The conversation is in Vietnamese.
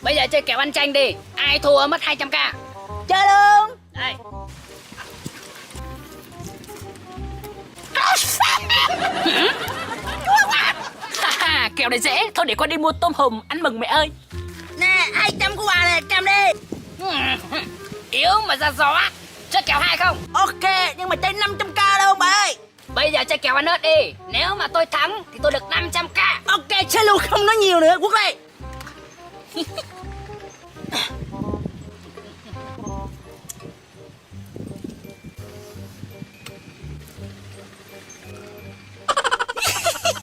Bây giờ chơi kèo ăn chanh đi. Ai thua mất 200k. Chơi luôn. Đây. Kèo này dễ. Thôi để con đi mua tôm hùm ăn mừng mẹ ơi. Nè 200 của bà nè, cầm đi. Yếu mà ra gió. Chơi kèo 2 không? Ok, nhưng mà chơi 500k đâu bà ơi. Bây giờ chơi kèo ăn ớt đi. Nếu mà tôi thắng thì tôi được 500k. Ok, chơi luôn, không nói nhiều nữa, Quốc ơi.